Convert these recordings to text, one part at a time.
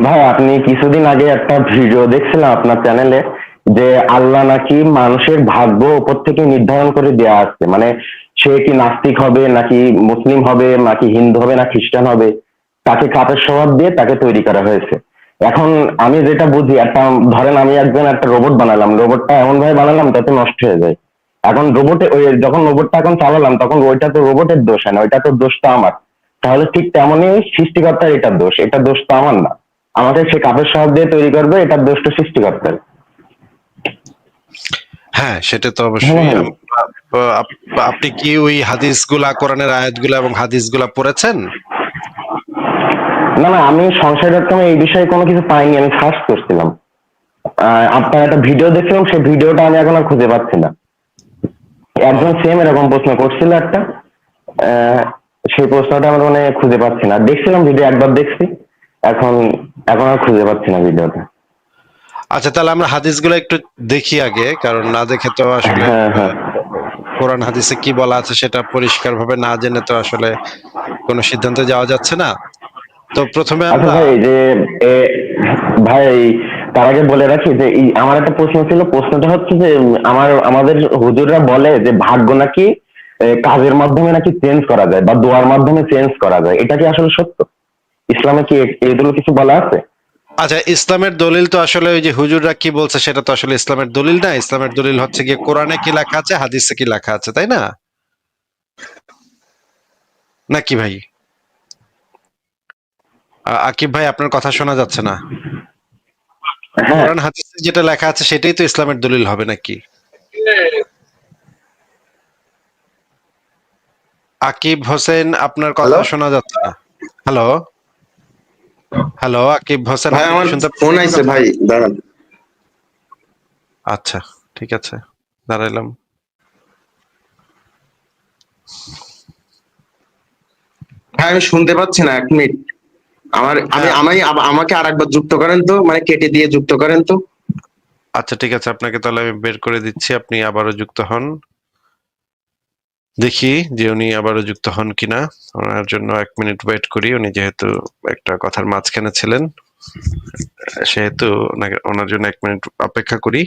ভাই আপনি কিছুদিন আগে একটা ভিডিও দেখছিলাম আপনার চ্যানেলে, যে আল্লাহ নাকি মানুষের ভাগ্য উপর থেকে নির্ধারণ করে দেয়া আছে। মানে সে কি নাস্তিক হবে নাকি মুসলিম হবে নাকি হিন্দু হবে না খ্রিস্টান হবে, তাকে কাপের স্বভাব দিয়ে তাকে তৈরি করা হয়েছে। এখন আমি যেটা বুঝি, একটা ধরেন আমি একজন একটা রোবট বানালাম, রোবটটা এমন ভাবে বানালাম যাতে নষ্ট হয়ে যায়। এখন রোবটে ওই যখন রোবটটা এখন চালালাম তখন ওইটা তো রোবটের দোষ হয় না, ওইটা তো দোষটা আমার। তাহলে ঠিক তেমনই সৃষ্টিকর্তার এটার দোষ, এটা দোষ তো আমার না। আমাকে সে কাপের স্বভাব দিয়ে তৈরি করবে, এটার দোষ তো সৃষ্টিকর্তার। হ্যাঁ, সেটা তো হ্যাঁ অবশ্যই। ভাই। আপনি কি ওই হাদিসগুলা, কোরআনের আয়াতগুলা এবং হাদিসগুলা পড়েছেন? না না, আমি সংশয় ডটকমে এই বিষয়ে কোনো কিছু পাইনি, আমি সার্চ করছিলাম। আপনার একটা ভিডিও দেখছিলাম, সেই ভিডিওটা আমি এখন আর খুঁজে পাচ্ছি না। ও, একজন সেম এরকম প্রশ্ন করছিল একটা, আহ, সেই প্রশ্নটা আমার মানে খুঁজে পাচ্ছি না। দেখছিলাম ভিডিও, একবার দেখছি, এখন এখন আর খুঁজে পাচ্ছি না ভিডিওটা। আচ্ছা, তাহলে আমরা হাদিসগুলো একটু দেখি আগে, কারণ না দেখে তো আসলে হ্যাঁ হ্যাঁ। কোরআন হাদিসে কি বলা আছে সেটা পরিষ্কারভাবে না জেনে তো আসলে কোনো সিদ্ধান্তে যাওয়া যাচ্ছে না। তো প্রথমে আচ্ছা আমরা ভাই, যে এ, ভাই তার আগে বলে রাখি যে আমার একটা প্রশ্ন ছিল। প্রশ্নটা হচ্ছে যে আমাদের হুজুররা বলে যে ভাগ্য নাকি কাজের মাধ্যমে নাকি চেঞ্জ করা যায় বা দোয়ার মাধ্যমে চেঞ্জ করা যায়, এটা কি আসলে সত্য? ইসলামে কি এগুলো কিছু বলা আছে? আচ্ছা, ইসলামের দলিল তো আসলে ওই যে হুজুররা কি বলছে সেটা তো আসলে ইসলামের দলিল না। ইসলামের দলিল হচ্ছে গিয়ে কোরআনে কি লেখা আছে, হাদিসে কি লেখা আছে, তাই না? নাকি ভাই? আকিব ভাই, আপনার কথা শোনা যাচ্ছে না। হ্যাঁ। কোরআন হাদিসে যেটা লেখা আছে সেটাই তো ইসলামের দলিল হবে নাকি? আকিব হোসেন, আপনার কথা হ্যালো শোনা যাচ্ছে না। হ্যালো, হ্যালো, আকিব হোসেন, ভাই, আপনি কি আমার শুনতে ফোন পাচ্ছেন আইছে কথা? ভাই, দাঁড়ান। আচ্ছা, ঠিক আছে, দাঁড়াইলাম। ভাই আমি শুনতে পাচ্ছি না, 1 মিনিট। হ্যাঁ, আমাকে আর একবার যুক্ত করেন তো, মানে কেটে দিয়ে যুক্ত করেন তো। আচ্ছা, ঠিক আছে, আপনাকে তাহলে আমি বের করে দিচ্ছি, আপনি আবারও যুক্ত হন। দেখি যে উনি আবারও যুক্ত হন কিনা। ওনার জন্য 1 মিনিট ওয়েট করি, উনি যেহেতু একটা কথার মাঝখানে ছিলেন, সেহেতু ওনার জন্য 1 মিনিট অপেক্ষা করি।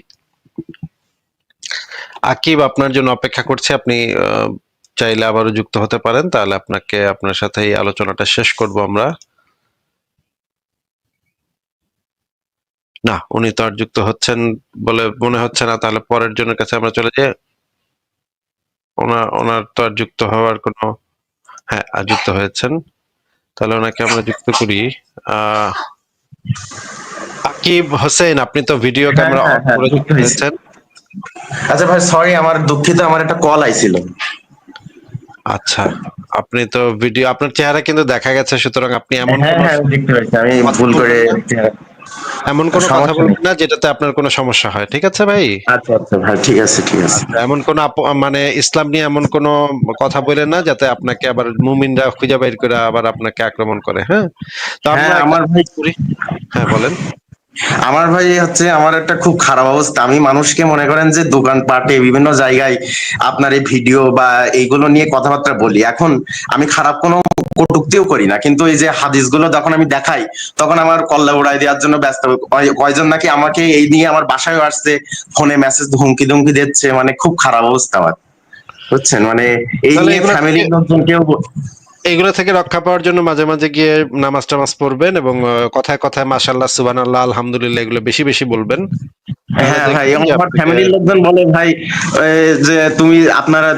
আকিব, আপনার জন্য অপেক্ষা করছি। আপনি চাইলে আবারও যুক্ত হতে পারেন, তাহলে আপনার সাথে এই আলোচনাটা শেষ করব আমরা। না, উনি তো আর যুক্ত হচ্ছেন বলে মনে হচ্ছে না। তাহলে পরের জনের কাছে আমরা চলে যাই। ওনার তো আর যুক্ত হওয়ার কোনো, হ্যাঁ, যুক্ত হয়েছেন। তাহলে ওনাকে আমরা যুক্ত করি। আহ আকিব হোসেন, আপনি তো ভিডিও হ্যাঁ ক্যামেরা হ্যাঁ অন হ্যাঁ, করে যুক্ত যুক্ত হয়েছে। হয়েছেন। আচ্ছা ভাই, সরি, আমার দুঃখিত, আমার একটা কল আইছিল। আচ্ছা, আপনি তো ভিডিও, আপনার চেহারা কিন্তু দেখা গেছে, সুতরাং আপনি এমন হ্যাঁ কোনো হ্যাঁ, আমি দেখতে পাচ্ছি, আমি কথা ভুল করে। বলবেন না, এমন কোনো কথা সমস্যা নেই। বলবেন না যেটাতে আপনার কোনো সমস্যা হয়, ঠিক আছে ভাই? আচ্ছা আচ্ছা ভাই, ঠিক আছে ঠিক আছে। আচ্ছা, এমন কোন মানে ইসলাম নিয়ে এমন কোন কথা বলেন না যাতে আপনাকে আবার মুমিনরা খুঁজে বের করে আবার আপনাকে আক্রমণ করে, হ্যাঁ? তো হ্যাঁ আমরা একটা আমার ভাই, কাজ করি। হ্যাঁ, বলেন। হচ্ছে আমার একটা খুব খারাপ অবস্থা। আমি মানুষকে মনে করেন যে দোকানপাটে বিভিন্ন জায়গায় আপনার এই ভিডিও বা এইগুলো নিয়ে কথাবার্তা বলি। এখন আমি খারাপ কোনো কটূক্তিও করি না, কিন্তু এই যে হাদিসগুলো যখন আমি দেখাই, তখন আমার কল্লা উড়াই দেওয়ার জন্য ব্যস্ত। কয়জন নাকি আমাকে এই নিয়ে আমার বাসায় আসছে, ফোনে মেসেজ হুমকি ধুমকি দিচ্ছে, মানে খুব খারাপ অবস্থা আমার, বুঝছেন? মানে এই তাহলে নিয়ে ফ্যামিলির লোকজনকেও এগুলো থেকে রক্ষা পাওয়ার জন্য মাঝে মাঝে গিয়ে নামাজ টামাজ পড়বেন এবং কথায় কথায় মাশাআল্লাহ, সুবহানাল্লাহ, আলহামদুলিল্লাহ এগুলো বেশি বেশি বলবেন। তাহলে হ্যাঁ ভাই, দেখবেন যে আমার আপনাকে, ফ্যামিলির লোকজন বলে ভাই, যে তুমি আপনারা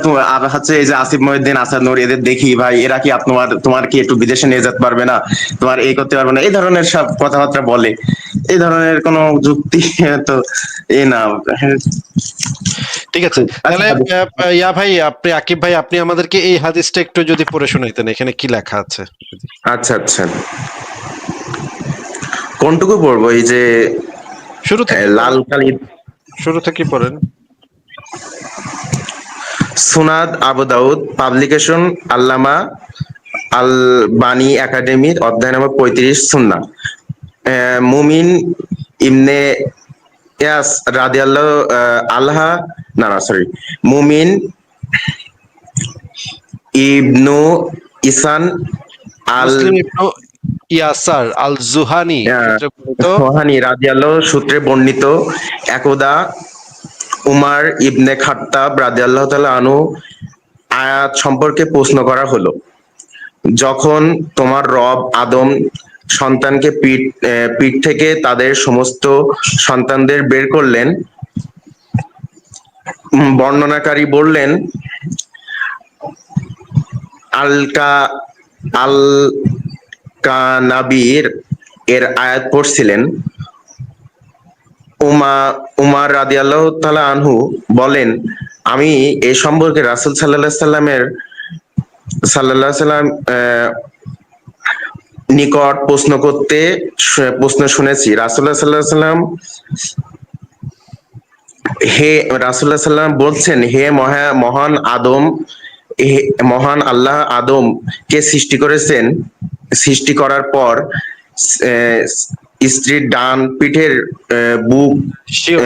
হচ্ছে এই যে আসিফ মহিউদ্দিন, আসাদ নূর, এদের দেখি ভাই, এরা কি তোমার কি একটু বিদেশে নিয়ে যেতে পারবে না, তোমার এই করতে পারবে না, এই ধরনের সব কথাবার্তা বলে। এই ধরনের কোনো যুক্তি তো না। ঠিক আছে। আচ্ছা তাহলে ইয়া ভাই, আপনি আকিব ভাই, আপনি আমাদেরকে এই হাদিসটা একটু যদি পড়ে শোনাইতেন, এখানে কি লেখা আছে যদি। আচ্ছা আচ্ছা, কোনটুকু পড়বো? এই যে শুরু থেকে লাল পড়েন, কালি। শুরু থেকে পড়েন। সুনাদ আবু দাউদ পাবলিকেশন, আল্লামা আল বানী একাডেমির অধ্যায় নম্বর 35, সুন্নাহ। মুমিন ইবনে ইয়াস রাদিয়াল্লাহু আল্লাহ, না না সরি, মুমিন ইবনু ইসান আল, মুসলিম ইবনু ইয়াসার আল জুহানি সূত্রে বর্ণিত, সোহানি রাদিয়াল্লাহু সূত্রে বর্ণিত, একদা উমার ইবনে খাত্তাব রাদিয়াল্লাহু তাআলা আনহু আয়াত সম্পর্কে প্রশ্ন করা হলো, যখন তোমার রব আদম সন্তানকে পিঠ থেকে তাদের সমস্ত সন্তানদের বের করলেন, বর্ণনাকারী বললেন, আলকা আল কানাবির এর আয়াত পড়ছিলেন। উমার রাদিয়াল্লাহু তাআলা আনহু বলেন, আমি এ সম্পর্কে রাসূল সাল্লাল্লাহু সাল্লাম নিকট প্রশ্ন শুনেছি। রাসূলুল্লাহ সাল্লাল্লাহু আলাইহি সাল্লাম রাসূলুল্লাহ সাল্লাম বলছেন, হে মহান আদম, মহান আল্লাহ আদম কে সৃষ্টি করেছেন। সৃষ্টি করার পর স্ত্রীর ডান পিঠের বুক স্বীয়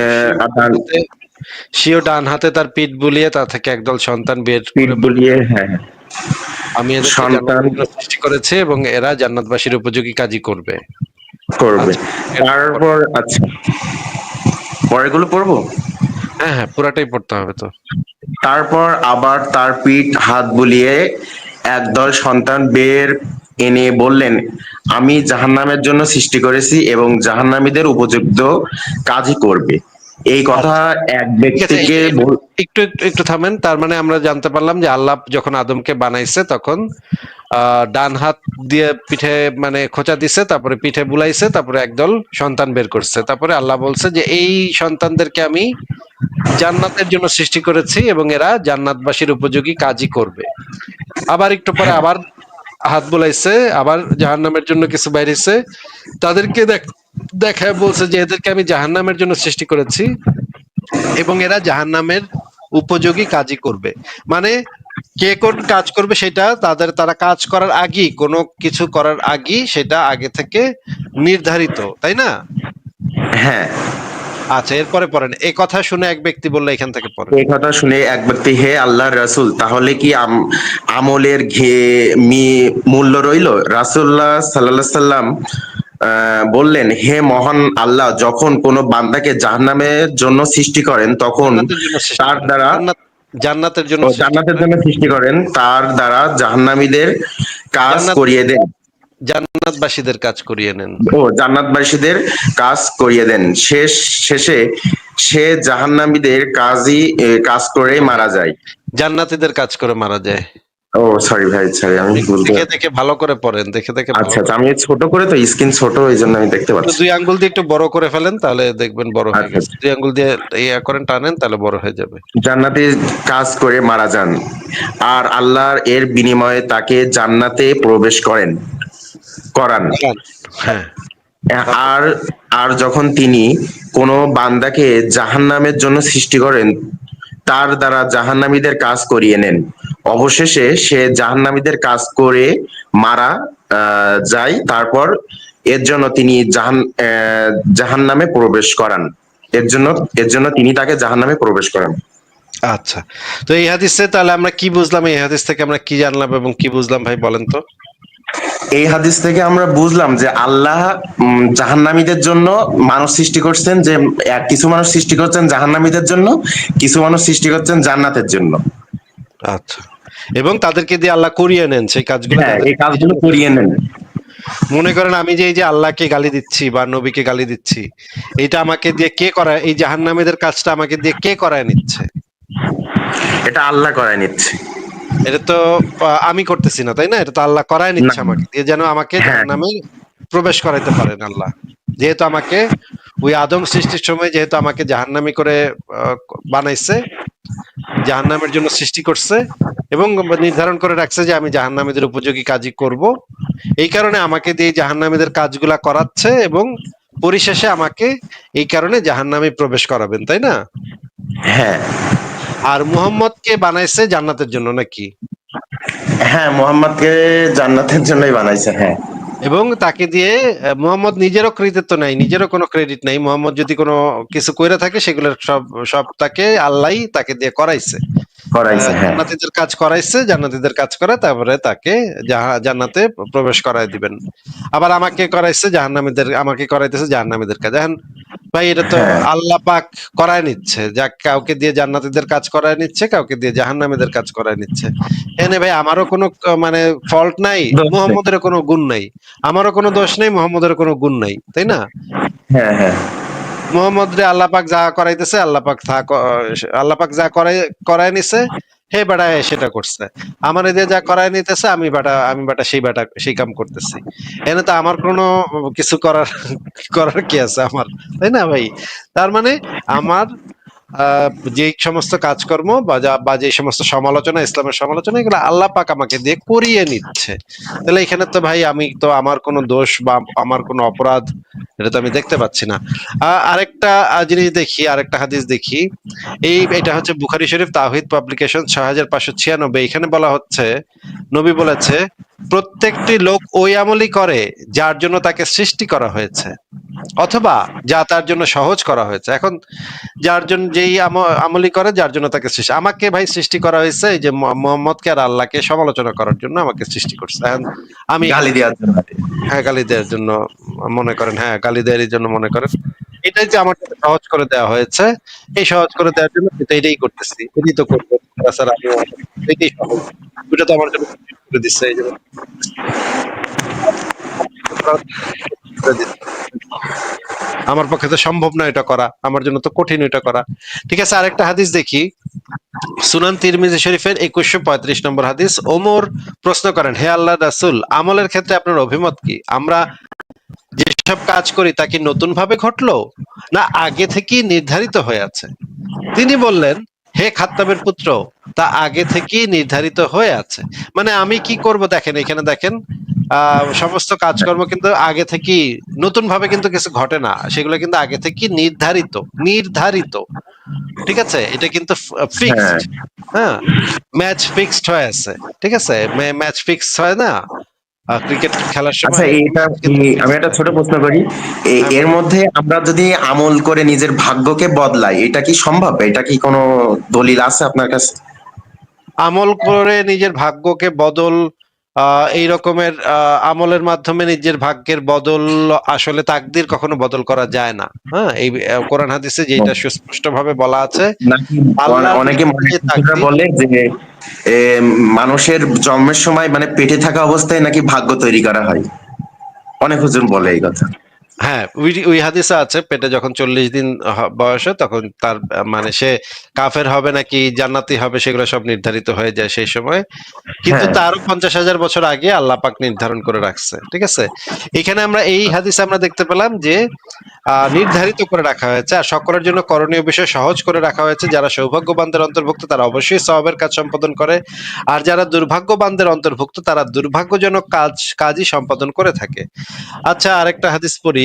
স্বীয় ডান হাতে তার পিঠ বুলিয়ে তা থেকে একদল সন্তান বের পিঠ করে বুলিয়ে, হ্যাঁ, আমি এদেরকে সন্তান জান্নাতের জন্য সৃষ্টি করেছি এবং এরা জান্নাতবাসীর উপযোগী কাজই করবে। করবে। আচ্ছা, তারপর আচ্ছা, পরেরগুলো পড়বো। হ্যাঁ হ্যাঁ, পুরাটাই পড়তে হবে তো। তারপর আবার তার পিঠ হাত বুলিয়ে একদল সন্তান বের এনে বললেন, আমি জাহান্নামের জন্য সৃষ্টি করেছি এবং জাহান্নামীদের উপযুক্ত কাজই করবে। এই কথা এক ঠিক আছে, ব্যক্তিকে একটু একটু একটু থামেন। তার মানে আমরা জানতে পারলাম যে আল্লাহ যখন আদমকে বানাইছে তখন ডান হাত দিয়ে পিঠে মানে খোঁচা দিছে, তারপরে পিঠে বুলাইছে, তারপরে একদল সন্তান বের করছে, তারপরে আল্লাহ বলছে যে এই সন্তানদেরকে আমি জান্নাতের জন্য সৃষ্টি করেছি এবং এরা জান্নাতবাসীর উপযোগী কাজই করবে। আবার একটু পরে আবার হাত বুলাইছে, আবার জাহান্নামের জন্য কিছু বাইরেছে, তাদেরকে দেখায় বলছে যে এদেরকে আমি জাহান্নামের জন্য সৃষ্টি করেছি এবং এরা জাহান্নামের উপযোগী কাজই করবে। মানে কে কোন কাজ করবে সেটা তারা কাজ করার আগেই, কোনো কিছু করার আগেই সেটা আগে থেকে নির্ধারিত, তাই না? হ্যাঁ, আচ্ছা, এরপরে পড়েন। এই কথা শুনে এক ব্যক্তি বললো, এখান থেকে পড়েন। এই কথা শুনে এক ব্যক্তি, হে আল্লাহর রাসূল, তাহলে কি আমলের মূল্য রইল? রাসূলুল্লাহ সাল্লাল্লাহু আলাইহি সাল্লাম বললেন, হে মহান আল্লাহ যখন কোনো বান্দাকে জাহান্নামের জন্য সৃষ্টি করেন তখন জান্নাতের জন্য সৃষ্টি তার করেন, দ্বারা জান্নাতের জন্য সৃষ্টি জান্নাতের করেন, জন্য সৃষ্টি করেন, তার দ্বারা জাহান্নামীদের কাজ করিয়ে দেন। জান্নাতবাসীদের কাজ করিয়ে নেন। জান্নাতবাসীদের কাজ করিয়ে দেন। শেষে সে জাহান্নামীদের কাজ করে মারা যায়। জান্নাতীদের কাজ করে মারা যায়। ও সরি ভাই, সরি, আমি বলতে দেখে দেখে ভালো করে পড়েন, দেখে দেখে ভালো আচ্ছা আচ্ছা, করে। আমি ছোট করে তো স্ক্রিন ছোট, এই জন্য আমি দেখতে পাচ্ছি। দুই আঙ্গুল দিয়ে একটু বড় করে ফেলেন, তাহলে দেখবেন বড় হয়ে আচ্ছা গেছে। দুই আঙ্গুল দিয়ে ইয়া করেন, টানেন, তাহলে বড় হয়ে যাবে। জান্নাতে কাজ করে মারা যান আর আল্লাহর এর বিনিময়ে তাকে জান্নাতে প্রবেশ করান। হ্যাঁ, আর আর যখন তিনি কোনো বান্দাকে জাহান্নামের জন্য সৃষ্টি করেন, তার দ্বারা জাহান্নামীদের কাজ করিয়ে নেন। অবশেষে সে জাহান্নামীদের কাজ করে মারা যায়। তারপর এর জন্য তিনি জাহান্নামে প্রবেশ করান। এর জন্য তিনি তাকে জাহান্নামে প্রবেশ করান। আচ্ছা, তো এই হাদিসে তাহলে আমরা কি বুঝলাম? এই হাদিস থেকে আমরা কি জানলাম এবং কি বুঝলাম ভাই বলেন তো? এই হাদিস থেকে আমরা বুঝলাম যে আল্লাহ জাহান্নামীদের জন্য মানুষ সৃষ্টি করছেন, যে কিছু মানুষ সৃষ্টি করছেন জাহান্নামীদের জন্য, কিছু মানুষ সৃষ্টি করছেন জান্নাতের জন্য। আচ্ছা, এবং তাদেরকে দিয়ে আল্লাহ করিয়ে নেন সেই কাজগুলো। হ্যাঁ, এই কাজগুলো করিয়ে নেন। মনে করেন আমি যে এই যে আল্লাহকে গালি দিচ্ছি বা নবীকে গালি দিচ্ছি, এটা আমাকে দিয়ে কে করায়? এই জাহান্নামীদের কাজটা আমাকে দিয়ে কে করায় নিচ্ছে? এটা আল্লাহ করায় নিচ্ছে। এটা তো আমি করতেছি না, তাই না? এটা তো আল্লাহ করায় নিচ্ছে আমাকে দিয়ে, যেন আমাকে জাহান্নামে প্রবেশ করাইতে পারেন আল্লাহ। যেহেতু আমাকে ওই আদম সৃষ্টির সময় যেহেতু আমাকে জাহান্নামী করে বানাইছে, জাহান্নামের জন্য সৃষ্টি করছে এবং নির্ধারণ করে রাখছে যে আমি জাহান্নামীদের উপযোগী কাজই করব, এই কারণে আমাকে দিয়ে জাহান্নামীদের কাজগুলা করাচ্ছে এবং পরিশেষে আমাকে এই কারণে জাহান্নামে প্রবেশ করাবেন, তাই না? হ্যাঁ। আর মুহাম্মদকে বানাইছে জান্নাতের জন্য নাকি? হ্যাঁ, মুহাম্মদকে জান্নাতের জন্যই বানাইছে। হ্যাঁ, এবং তাকে দিয়ে মুহাম্মদ নিজেরও কৃতিত্ব নাই, নিজেরও কোনো ক্রেডিট নাই। মুহাম্মদ যদি কোনো কিছু কইরা থাকে সেগুলো সব তাকে আল্লাহই তাকে দিয়ে করাইছে। করাইছে, হ্যাঁ। জান্নাতীদের কাজ করাইছে, জান্নাতীদের কাজ করে তারপরে তাকে জান্নাতে প্রবেশ করায় দিবেন। আবার আমাকে করাইছে জাহান্নামীদের, আমাকে করাইতেছে জাহান্নামীদের কাজ। এখন ভাই এটা তো হ্যাঁ আল্লাহ পাক করায় নিচ্ছে, যা কাউকে দিয়ে জান্নাতীদের কাজ করায় নিচ্ছে, কাউকে দিয়ে জাহান্নামীদের কাজ করায় নিচ্ছে। এনে ভাই আমারও কোনো মানে ফল্ট নাই, দোষ নেই। মুহাম্মদের কোনো গুণ নাই, আমারও কোনো দোষ নেই, মুহাম্মদের কোনো গুণ নাই, তাই না? হ্যাঁ হ্যাঁ মোহাম্মদ রে আল্লাহ পাক যা করাইতেছে, আল্লাহ পাক যা করায় নিছে, হে বেটা সেটা করছে। আমার এদের যা করায় নিতেছে, আমি বেটা সেই কাম করতেছি। এনে তো আমার কোনো কিছু করার করার কি আছে আমার, তাই না ভাই? তার মানে আমার আহ যে সমস্ত কাজকর্ম বা যে সমস্ত সমালোচনা, ইসলামের সমালোচনা, এগুলো আল্লাহ পাক আমাকে দিয়ে করিয়ে নিচ্ছে। তাহলে এখানে তো ভাই আমি তো আমার কোনো দোষ বা আমার কোনো অপরাধ এটা তো আমি দেখতে পাচ্ছি না। আরেকটা জিনিস দেখি, আরেকটা হাদিস দেখি। এটা হচ্ছে বুখারী শরীফ তাওহীদ পাবলিকেশন 6596। এখানে বলা হচ্ছে, নবী বলেছে, প্রত্যেকটি লোক ওই আমলই করে যার জন্য তাকে সৃষ্টি করা হয়েছে, অথবা যা তার জন্য সহজ করা হয়েছে। এখন যার জন্য যেই আমলি করে যার জন্য তাকে সৃষ্টি, আমাকে ভাই সৃষ্টি করা হয়েছে এই যে মোহাম্মদকে আর আল্লাহকে সমালোচনা করার জন্য আমাকে সৃষ্টি করছে। এখন আমি গালি এখানে দেওয়ার জন্য। হ্যাঁ গালি দেওয়ার জন্য মনে করেন, হ্যাঁ গালি দেওয়ার জন্য মনে করেন, এটাই যে আমার জন্য সহজ করে দেওয়া হয়েছে, এই সহজ করে দেওয়ার জন্য এটাই করতেছি, এটাই তো করবো। তাছাড়া আমি এটাই সহজ, ওটা তো আমার জন্য সহজ করে দিচ্ছে, এই জন্য করে দিচ্ছে। আমার পক্ষে তো সম্ভব না এটা করা, আমার জন্য তো কঠিন এটা করা। ঠিক আছে, আরেকটা হাদিস দেখি। সুনান তিরমিজি শরীফের 2135 নম্বর হাদিস। ওমর প্রশ্ন করেন, হে আল্লাহ রাসূল, আমলের ক্ষেত্রে আপনার অভিমত কি? আমরা যেসব কাজ করি তা কি নতুন ভাবে ঘটলো, না আগে থেকেই নির্ধারিত হয়ে আছে? তিনি বললেন, হে খাত্তাবের পুত্র, তা আগে থেকেই নির্ধারিত হয়ে আছে। মানে আমি কি করব, দেখেন এখানে দেখেন, সমস্ত কাজকর্ম কিন্তু আগে থেকেই, নতুন ভাবে কিন্তু কিছু ঘটে না, সেগুলো কিন্তু আগে থেকেই নির্ধারিত, নির্ধারিত। ঠিক আছে, এটা কিন্তু হ্যাঁ ফিক্সড। হ্যাঁ, ম্যাচ ফিক্সড হয়ে আছে। ঠিক আছে, ম্যাচ ফিক্সড হয় না ক্রিকেট খেলার আচ্ছা, সময়, এটা কিন্তু আমি একটা ছোট প্রশ্ন করি। হ্যাঁ এর বলেন। মধ্যে আমরা যদি আমল করে নিজের ভাগ্যকে বদলাই, এটা কি সম্ভব? এটা কি কোনো দলিল আছে আপনার কাছে? আমল করে নিজের ভাগ্যকে বদল, এই রকমের আমলের মাধ্যমে নিজের ভাগ্যের বদল, আসলে তাকদির কখনো বদল করা যায় না। হ্যাঁ, এই কোরআন হাদিসে যেটা সুস্পষ্ট ভাবে বলা আছে, নাকি আল্লাহর অনেকে নিয়ত যে মুফাসসিররা তাকদির। বলে যে এ, মানুষের জন্মের সময় মানে পেটে থাকা অবস্থায় নাকি ভাগ্য তৈরি করা হয়। অনেক হুজুর বলে এই কথা। হ্যাঁ, ওই হাদিসে আছে, পেটে যখন 40 দিন বয়স হয় তখন তার মানে সে কাফের হবে নাকি জান্নাতি হবে সেগুলো সব নির্ধারিত হয়ে যায় সেই সময়। কিন্তু হ্যাঁ তারও 50,000 বছর আগে আল্লাহ পাক নির্ধারণ করে রাখছে। ঠিক আছে, এখানে আমরা এই হাদিসে আমরা দেখতে পেলাম যে নির্ধারিত করে রাখা হয়েছে, আর সকলের জন্য করণীয় বিষয় সহজ করে রাখা হয়েছে। যারা সৌভাগ্যবানদের অন্তর্ভুক্ত তারা অবশ্যই সওয়াবের কাজ সম্পাদন করে, আর যারা দুর্ভাগ্যবানদের অন্তর্ভুক্ত তারা দুর্ভাগ্যজনক কাজই সম্পাদন করে থাকে। আচ্ছা, আরেকটা হাদিস পড়ি।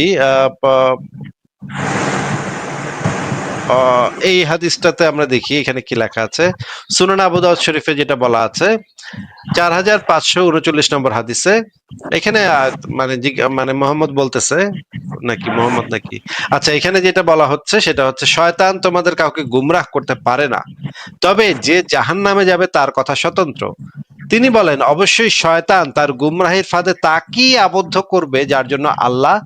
এই হাদিসটাতে আমরা দেখি এখানে কি লেখা আছে। সুনান আবু দাউদ শরীফে যেটা বলা আছে, 4539 নম্বর হাদিসে, এখানে মানে মানে মোহাম্মদ বলতেছে, নাকি আচ্ছা, এখানে যেটা বলা হচ্ছে সেটা হচ্ছে, শয়তান তোমাদের কাউকে গুমরাহ করতে পারে না, তবে যে জাহান্নামে যাবে তার কথা স্বতন্ত্র। তিনি বলেন, অবশ্যই শয়তান তার গুমরাহির ফাঁদে তাকেই আবদ্ধ করবে যার জন্য আল্লাহ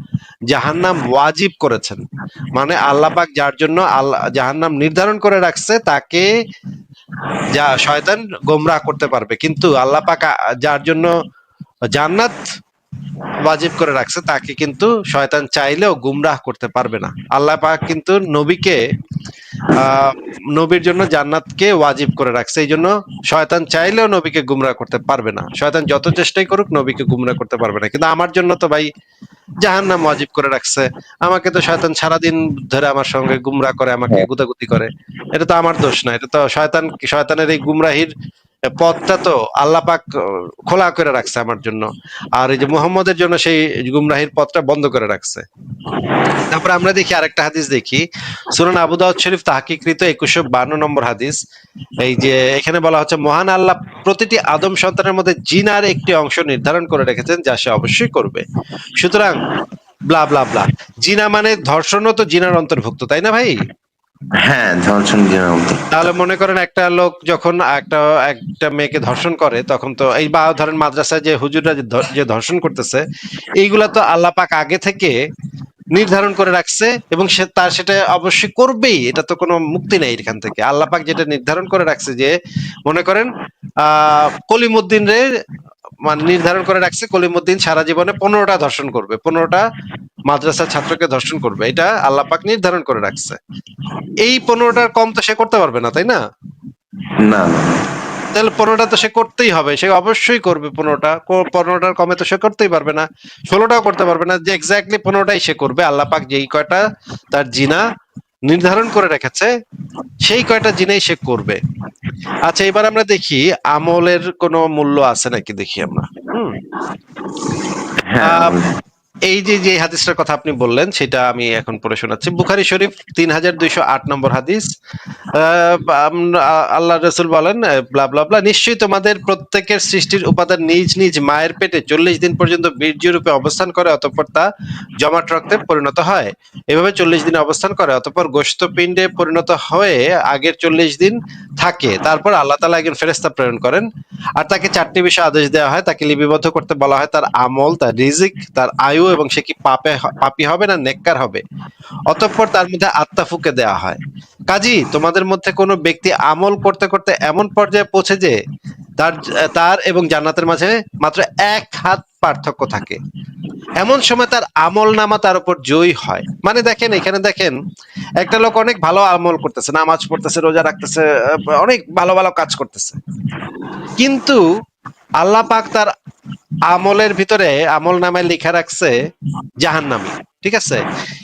জাহান্নাম ওয়াজিব করেছেন। মানে আল্লাহ পাক যার জন্য আল্লাহ জাহান্নাম নির্ধারণ করে রাখছে তাকে যা শয়তান গোমরাহ করতে পারবে, কিন্তু আল্লাহ পাক যার জন্য জান্নাত ওয়াজিব করে রাখছে তাকে কিন্তু শয়তান চাইলেও গুমরাহ করতে পারবে না। আল্লাহ পাক কিন্তু আহ নবীর জন্য জান্নাতকে ওয়াজিব করে রাখছে, এই জন্য শয়তান চাইলেও নবীকে গুমরাহ করতে পারবে না। শয়তান যত চেষ্টাই করুক নবীকে গুমরাহ করতে পারবে না, কিন্তু আমার জন্য তো ভাই জাহান্নাম ওয়াজিব করে রাখছে। আমাকে তো শয়তান সারাদিন ধরে আমার সঙ্গে গুমরাহ করে, আমাকে হ্যাঁ গুতাগুতি করে। এটা তো আমার দোষ না, এটা তো শয়তানের এই গুমরাহির পথটা তো আল্লাহ পাক খোলা করে রাখছে আমার জন্য, আর এই যে মুহাম্মদের জন্য সেই গুমরাহির পথটা বন্ধ করে রাখছে। তারপর আমরা দেখি আরেকটা হাদিস দেখি, সুনান আবু দাউদ শরীফ তাহকিকৃত 2152 নম্বর হাদিস। এই যে এখানে বলা হচ্ছে, মহান আল্লাহ প্রতিটি আদম সন্তানের মধ্যে জিনার একটি অংশ নির্ধারণ করে রেখেছেন যা সে অবশ্যই করবে। সুতরাং ব্লা ব্লা ব্লা, জিনা মানে ধর্ষণও তো জিনার অন্তর্ভুক্ত, তাই না ভাই? হ্যাঁ, ধর্ষণ জিনার মধ্যে। তাহলে মনে করেন একটা লোক যখন একটা একটা মেয়েকে ধর্ষণ করে, তখন তো এই বা ধরেন মাদ্রাসায় যে হুজুররা যে ধর্ষণ করতেছে, এইগুলা তো আল্লাহ পাক আগে থেকে নির্ধারণ করে রাখছে, এবং সে তার সেটা অবশ্যই করবেই, এটা তো কোনো মুক্তি নেই এখান থেকে। আল্লাহ পাক যেটা নির্ধারণ করে রাখছে যে, মনে করেন কলিমুদ্দিন রে মানে নির্ধারণ করে রাখছে, কলিমুদ্দিন সারা জীবনে 15টা ধর্ষণ করবে, 15টা মাদ্রাসার ছাত্রকে ধর্ষণ করবে, এটা আল্লাহ পাক নির্ধারণ করে রাখছে। এই 15টার কম তো সে করতে পারবে না, তাই না? না, না, না। তাহলে 15টা তো সে করতেই হবে, সে অবশ্যই করবে 15টা। 15টার কমে তো সে করতেই পারবে না, 16টাও করতে পারবে না, যে এক্স্যাক্টলি 15টাই সে করবে। আল্লাহ পাক যেই কয়টা তার জিনা নির্ধারণ করে রেখেছে, সেই কয়টা জিনাই সে করবে। আচ্ছা, এবার আমরা দেখি আমলের কোনো মূল্য আছে নাকি, দেখি আমরা। হুম হ্যাঁ, আহ এই যে যে হাদিসটার কথা আপনি বললেন, সেটা আমি এখন পড়ে শোনাচ্ছি। বুখারী শরীফ 3208 নম্বর হাদিস। আল্লাহ রসুল বলেন, ব্লা ব্লা ব্লা, নিশ্চয়ই তোমাদের প্রত্যেকের সৃষ্টির উপাদান নিজ নিজ মায়ের পেটে 40 দিন পর্যন্ত বীর্য রূপে অবস্থান করে, অতঃপর তা জমাট রক্তে পরিণত হয়। এভাবে 40 দিন অবস্থান করে, অতঃপর গোশত পিণ্ডে পরিণত হয়ে আগের 40 দিন থাকে। তারপর আল্লাহ তাআলা একজন ফেরেশতা প্রেরণ করেন, আর তাকে 4টি বিষয় আদেশ দেওয়া হয়। তাকে লিপিবদ্ধ করতে বলা হয় তার আমল, তার রিজিক, তার আয়ু, এবং সে কি পাপী হবে না নেককার হবে। অতঃপর তার মধ্যে আত্মা ফুঁকে দেওয়া হয়। কাজী তোমাদের মধ্যে কোনো ব্যক্তি আমল করতে করতে এমন পর্যায়ে পৌঁছে যে তার তার এবং জান্নাতের মাঝে মাত্র 1 হাত পার্থক্য থাকে, এমন সময় তার আমল নামা তার উপর জয়ী হয়। মানে দেখেন, এখানে দেখেন, একটা লোক অনেক ভালো আমল করতেছে, নামাজ পড়তেছে, রোজা রাখতেছে, অনেক ভালো ভালো কাজ করতেছে, কিন্তু আল্লাহ পাক তার আমলের ভিতরে আমল নামায় লিখা রাখছে জাহান্নামী। ঠিক আছে,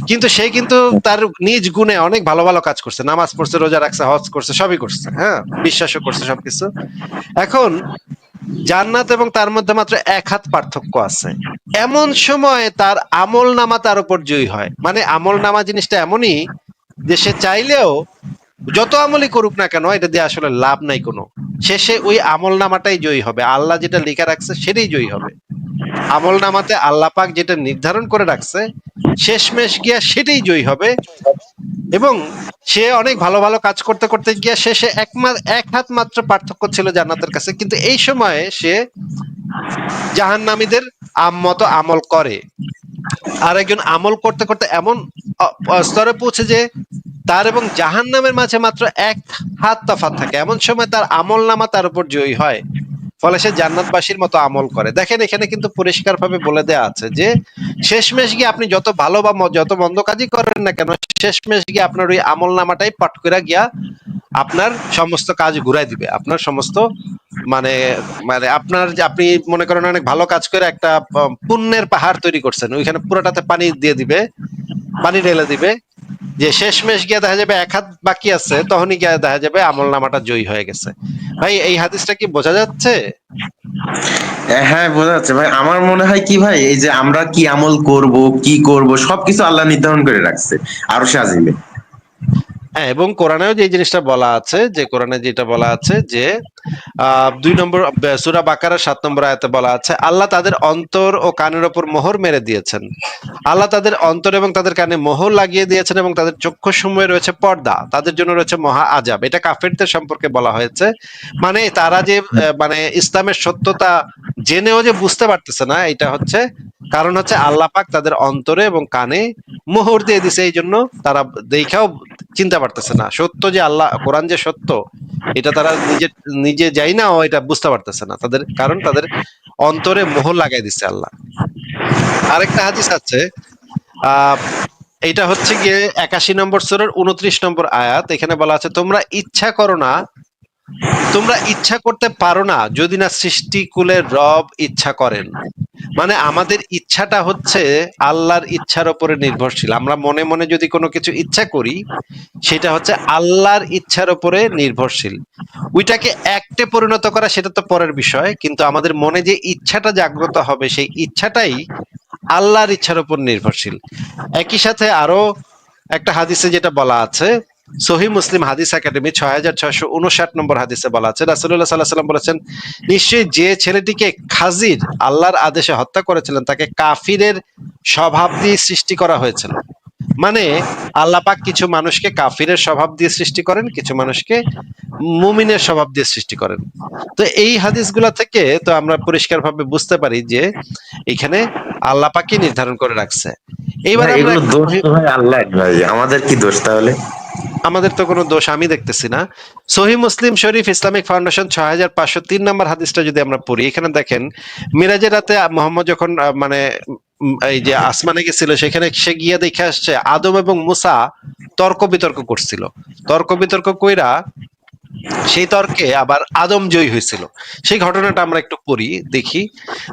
কিন্তু সে কিন্তু তার নিজ গুণে অনেক ভালো ভালো কাজ করছে, নামাজ পড়ছে, রোজা রাখছে, হজ করছে, সবই করছে, হ্যাঁ, বিশ্বাসও করছে, সবকিছু। এখন জান্নাত এবং তার মধ্যে মাত্র 1 হাত পার্থক্য আছে, এমন সময় তার আমল নামা তার উপর জয়ী হয়। মানে আমল নামা জিনিসটা এমনই যে সে চাইলেও যত আমলই করুক না কেন, এটা দিয়ে আসলে লাভ নাই কোনো। শেষে ওই আমল নামাটাই জয়ী হবে, আল্লাহ যেটা লিখে রাখছে সেটাই জয়ী হবে। আমল নামাতে আল্লাহ পাক যেটা নির্ধারণ করে রাখছে, শেষমেশ গিয়া সেটাই জয়ী হবে। এবং সে অনেক ভালো ভালো কাজ করতে করতে গিয়া শেষে 1 হাত মাত্র পার্থক্য ছিল জান্নাতের কাছে, কিন্তু এই সময়ে সে জাহান্নামীদের মতো আমল করে। আর একজন আমল করতে করতে এমন স্তরে পৌঁছে যে তার এবং জাহান্নামের মাঝে মাত্র 1 হাত তফাৎ থাকে, এমন সময় তার আমল নামা তার উপর জয়ী হয়, ফলে সে জান্নাতবাসীর মতো আমল করে। দেখেন, এখানে কিন্তু পরিষ্কার ভাবে বলে দেয়া আছে যে শেষমেশ গিয়ে আপনি যত ভালো বা যত মন্দ কাজই করেন না কেন, শেষমেশ গিয়ে আপনার ওই আমল নামাটাই পাট করে গিয়া আপনার সমস্ত কাজ ঘুরাই দিবে। আপনার সমস্ত মানে মানে আপনার যে আপনি মনে করেন অনেক ভালো কাজ করে একটা পুণ্যের পাহাড় তৈরি করছেন, ওইখানে পুরোটাতে পানি দিয়ে দিবে, পানি ঢেলে দিবে, যে শেষমেশ গিয়ে দেখা যাবে 1 হাত বাকি আছে, তখনই গিয়ে দেখা যাবে আমল নামাটা জয়ী হয়ে গেছে। ভাই, এই হাদিসটা কি বোঝা যাচ্ছে? হ্যাঁ, বোঝা যাচ্ছে ভাই। আমার মনে হয় কি ভাই, এই যে আমরা কি আমল করব, কি করব, সবকিছু আল্লাহ নির্ধারণ করে রাখছে আরশে আজিমে। হ্যাঁ, এবং কোরআনেও যে জিনিসটা বলা আছে, যে কোরআনে যেটা বলা আছে যে 2 নম্বর সূরা বাকারার 7 নম্বর আয়াতে বলা আছে, আল্লাহ তাদের অন্তর ও কানের ওপর মোহর মেরে দিয়েছেন। আল্লাহ তাদের অন্তর এবং তাদের কানে মোহর লাগিয়ে দিয়েছেন, এবং তাদের চক্ষুসমূহে রয়েছে পর্দা, তাদের জন্য রয়েছে মহা আযাব। এটা কাফেরদের সম্পর্কে বলা হয়েছে। মানে তারা যে মানে ইসলামের সত্যতা জেনেও যে বুঝতে পারতেছে না, এটা হচ্ছে কারণ হচ্ছে আল্লাহ পাক তাদের অন্তরে এবং কানে মোহর দিয়ে দিছে, এই জন্য তারা দেখাও চিনতে পারতেছে না সত্য, যে আল্লাহ কোরআন যে সত্য, এটা তারা নিজে নিজে যাই না, এটা বুঝতে পারতেছে না, তাদের কারণ তাদের অন্তরে মোহর লাগাই দিছে আল্লাহ। আরেকটা হাদিস আছে, আহ এটা হচ্ছে গিয়ে 81 নম্বর সূরার 29 নম্বর আয়াত। এখানে বলা আছে, তোমরা ইচ্ছা করো না, তোমরা ইচ্ছা করতে পারো না যদি না সৃষ্টিকুলের রব ইচ্ছা করেন। মানে আমাদের ইচ্ছাটা হচ্ছে আল্লাহর ইচ্ছার উপরে নির্ভরশীল। আমরা মনে মনে যদি কোনো কিছু ইচ্ছা করি, সেটা হচ্ছে আল্লাহর ইচ্ছার উপরে নির্ভরশীল। ওইটাকে একটে পরিণত করা সেটা তো পরের বিষয়, কিন্তু আমাদের মনে যে ইচ্ছাটা জাগ্রত হবে, সেই ইচ্ছাটাই আল্লাহর ইচ্ছার উপর নির্ভরশীল। একই সাথে আরো একটা হাদিসে যেটা বলা আছে, সহিহ মুসলিম হাদিস একাডেমি 6659 নম্বর হাদিসে বলা আছে, রাসূলুল্লাহ সাল্লাল্লাহু আলাইহি ওয়াসাল্লাম বলেছেন, নিশ্চয়ই যে ছেলেটিকে খাজির আল্লাহর আদেশে হত্যা করেছিলেন, তাকে কাফিরের স্বভাব দিয়ে সৃষ্টি করা হয়েছিল। মানে আল্লাহ পাক কিছু মানুষকে কাফিরের স্বভাব দিয়ে সৃষ্টি করেন, কিছু মানুষকে মুমিনের স্বভাব দিয়ে সৃষ্টি করেন। তো এই হাদিসগুলা থেকে তো আমরা পরিষ্কারভাবে বুঝতে পারি যে এখানে আল্লাহ পাকই নির্ধারণ করে রাখছে। এইবার ভাই আমরা এগুলো একটু দোষ তো ভাই আল্লাহ, ভাই আমাদের কি দোষ তাহলে? আমাদের তো কোনো দোষ আমি দেখতেছি না। সহিহ মুসলিম শরীফ ইসলামিক ফাউন্ডেশন 6503 নম্বর হাদিসটা যদি আমরা পড়ি, এখানে দেখেন মিরাজের রাতে মোহাম্মদ যখন মানে এই যে আসমানে গেছিল, সেখানে সে গিয়ে দেখে আসছে আদম এবং মুসা তর্ক বিতর্ক করছিল। তর্ক বিতর্ক কইরা সেই তর্কে আবার আদম জয়ী হয়েছিল। সেই ঘটনাটা আমরা একটু পড়ি, দেখি।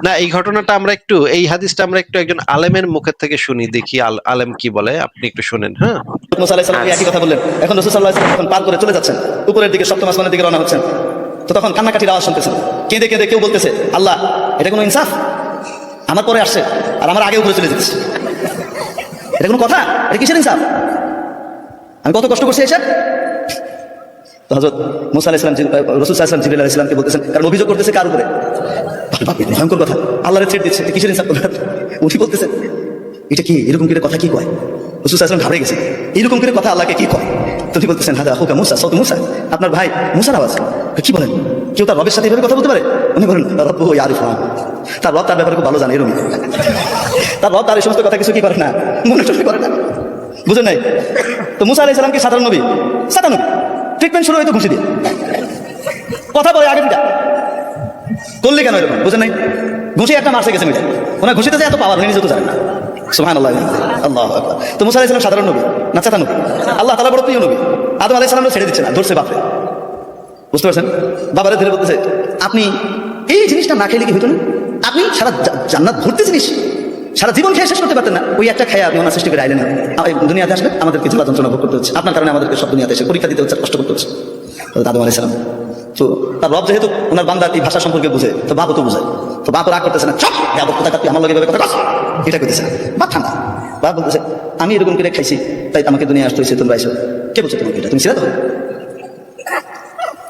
না, এই ঘটনাটা আমরা একটু, এই হাদিসটা আমরা একটু একজন আলেমের মুখের থেকে শুনি, দেখি আলেম কি বলে। আপনি একটু শুনেন। হ্যাঁ, মুসা আলাইহিস সালাম একই কথা বললেন। এখন রাসূল সাল্লাল্লাহু আলাইহি ওয়াসাল্লাম পার করে চলে যাচ্ছেন, উপরের দিকে সপ্তম আসমানের দিকে রওনা হচ্ছেন। তো তখন কান্নাকাটির আওয়াজ শুনতেছেন। কেঁদে কেঁদে কেউ বলতেছে, আল্লাহ, এটা কোনো ইনসাফ? আমার পরে আসছে আর আমার আগে উপরে চলে যেতেছে, এটা কোনো কথা? এটা কিসের ইনসাফ? আমি কত কষ্ট করছি এসে। তো হযরত মুসা আলাইহিস সালাম রাসূল সাল্লাল্লাহু আলাইহি ওয়াসাল্লাম জিবরিল আলাইহিস সালামকে বলতেছেন, কারণ অভিযোগ করতেছে কার উপরে? ভয়ঙ্কর কথা, আল্লাহরে ছেড়ে দিচ্ছে, কিসের ইনসাফ করলেন? উঠি বলতেছেন, এটা কি এরকম করে কথা কি কয়? রাসূল সাল্লাল্লাহু আলাইহি ওয়াসাল্লাম ঘাবড়ে গেছে, এইরকম করে কথা আল্লাহকে কি কয়? তুমি বলতেছেন, হাদা হুকা মুসা, সৌত মুসা, আপনার ভাই মুসার আওয়াজ। কি বলেন? কেউ তার রবের সাথে এভাবে কথা বলতে পারে? উনি বলেন, রব্বু ইয়ারিফুন, তার রব তার ব্যাপারে খুব ভালো জানে। এরকম তার রব তার এই সমস্ত কথা কিছু কি করে না, মনে করে না। বুঝেন নাই? তো মুসা আলাইহিস সালাম কি সাধারণ নবী? সাধারণ নবী। ট্রিটমেন্ট শুরু হয়তো ঘুষি দিয়ে, কথা বলে আগে দিটা করলে কেন এরকম? বুঝেন নাই? ঘুষি একটা মারছে গেছে মিটা, ওনার ঘুষিতে যে এত পাওয়ার উনি নিজে তো জানেন না। সুবহানাল্লাহ, আল্লাহু আকবার। তো মুসা আলাইহিস সালাম সাধারণ নবী না চাচা নবী? আল্লাহ তাআলা বড় প্রিয় নবী। আদম আলাইহিস সালাম ছেড়ে দিচ্ছে না, ধরছে বাপরে। বুঝতে পারছেন? বাবারে ধরে বলতেছে, আপনি এই জিনিসটা না খেলে কি হইতো না? আপনি সারা জান্নাত ভর্তি জিনিস সারা জীবন খেয়ে শেষ করতে পারতেন না, ওই একটা খেয়ে আপনি ওনার সৃষ্টি করে আইলেন না। দুনিয়াতে আসলে আমাদেরকে জ্বালা যন্ত্রণা ভোগ করতে হচ্ছে, আপনার কারণে আমাদেরকে সব দুনিয়াতে এসে পরীক্ষা দিতে হচ্ছে, কষ্ট করতে হচ্ছে। আদম আলাইহিস সালাম তো তার রব যেহেতু ওনার বান্দার এই ভাষা সম্পর্কে বুঝে, তো বাপও তো বুঝে। তো বাপ রাগ করতেছে না, চপ তুই আমার লগে কথা কস, এটা করতেছে না। বাপ ঠান্ডা, বাপ বলতেছে, আমি এরকম করে খাইছি তাই আমাকে দুনিয়া আসতে হয়েছে, তোমরা আইসো। কে বলছো তোমাকে এটা? তুমি ছিল তো?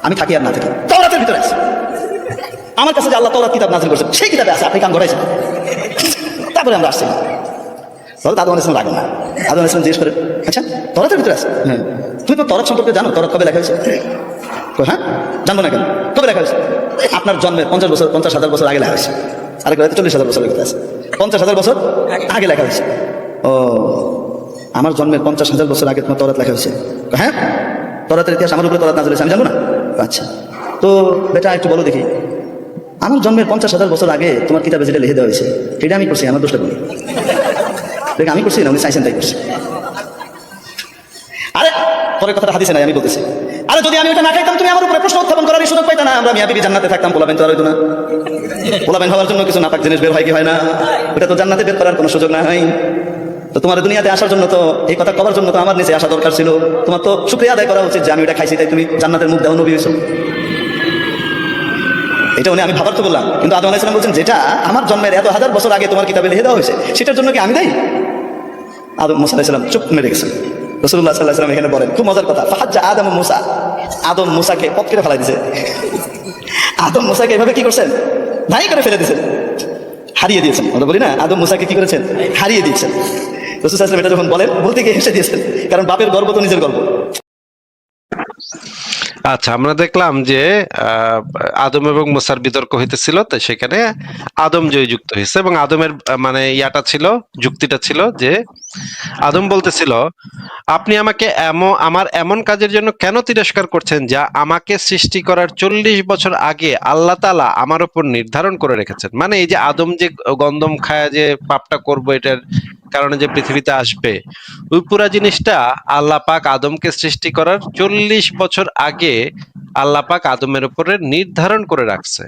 আমি থাকি আর না থাকি তাওরাতের ভিতরে আছে, আমার কাছে যে আল্লাহ তাওরাত কিতাব নাযিল করেছে সেই কিতাবে আছে, আপনি কাম করাইছেন। তারপরে আমরা আসছি। তাহলে আদম আলাইহিস সালাম রাখেন না। আদম আলাইহিস সালাম জিজ্ঞেস করে, আচ্ছা তাওরাতের ভিতরে আছে? হ্যাঁ। তুমি তো তাওরাত সম্পর্কে জানো? তাওরাত কবে লেখা হয়েছে? হ্যাঁ, জানবো না কেন? কবে লেখা হয়েছে? আপনার জন্মের 50,000 বছর আগে লেখা হয়েছে। আরেক 40,000 বছর লেখা আছে। 50,000 বছর আগে লেখা হয়েছে। ও, আমার জন্মের 50,000 বছর আগে তোমার তাওরাত লেখা হয়েছে? হ্যাঁ, তাওরাতের ইতিহাস আমার উপরে তাওরাত নাযিল হয়েছে, আমি জানবো না? আচ্ছা, তো বেটা একটু বলো দেখি, আমার জন্মের 50,000 বছর আগে তোমার কিতাবে যেটা লিখে দেওয়া হয়েছে সেটা আমি করছি, আমার দোষটা বলি। দেখ, আমি করছি না, উনি চাইছেন তাই করছি। আরে পরের কথাটা হাদিসে নাই, আমি বলতেছি। আরে যদি আমি ওটা না খাইতাম, তুমি আমার উপরে প্রশ্ন উত্থাপন করার সুযোগ পাইতা না। আমরা মিয়া বিবি জান্নাতে থাকতাম, পোলাবেন তো আর হইতো না। পোলাবেন হওয়ার জন্য কিছু নাপাক জিনিস বের হয় কি হয় না? ওটা তো জান্নাতে বের করার কোনো সুযোগ না হয়। তো তোমার দুনিয়াতে আসার জন্য তো, এই কথা করার জন্য তো আমার নিচে আসা দরকার ছিল। তোমার তো শুকরিয়া আদায় করা উচিত যে আমি ওটা খাইছি তাই তুমি জান্নাতের মুখ দেওয়া নবী হয়েছো। এটা উনি আমি ভাবার তো বললাম, কিন্তু আদম আলাইহিস সালাম বলছেন যেটা আমার জন্মের এত হাজার বছর আগে তোমার কিতাবে লিখে দেওয়া হয়েছে সেটার জন্য কি আমি দায়ী? আদম মুসা আলাইহিস সালাম চুপ মেরে গেছেন। রাসূলুল্লাহ সাল্লাল্লাহু আলাইহি ওয়াসাল্লাম এখানে বলেন, খুব মজার কথা, ফাহাজ্জা আদম মুসা, আদম মুসাকে পথ কেটে ফেলাই দিয়েছে। আদম মুসাকে এভাবে কি করছেন? ধাই করে ফেলে দিয়েছেন, হারিয়ে দিয়েছেন। আমরা বলি না, আদম মুসাকে কি করেছেন? হারিয়ে দিয়েছেন। রাসূল সাল্লাল্লাহু আলাইহি ওয়াসাল্লাম এটা যখন বলেন, বলতে গিয়ে হেসে দিয়েছেন, কারণ বাপের গর্ব তো নিজের গর্ব। আচ্ছা, আমরা দেখলাম যে আদম এবং মুসার বিতর্ক হইতেছিল, তো সেখানে আদম জয়যুক্ত হয়েছে এবং আদমের মানে ইয়াটা ছিল, যুক্তিটা ছিল যে আদম বলতেছিল, আপনি আমাকে আমার এমন কাজের জন্য কেন তিরস্কার করছেন যা আমাকে সৃষ্টি করার 40 বছর আগে আল্লাহ তাআলা আমার উপর নির্ধারণ করে রেখেছেন। মানে এই যে আদম যে গন্ধম খায় যে পাপটা করবো, এটার কারণে যে পৃথিবীতে আসবে, ওই পুরা জিনিসটা আল্লাহ পাক আদমকে সৃষ্টি করার 40 বছর আগে আল্লাহ পাক আদমের উপরে নির্ধারণ করে রাখছে।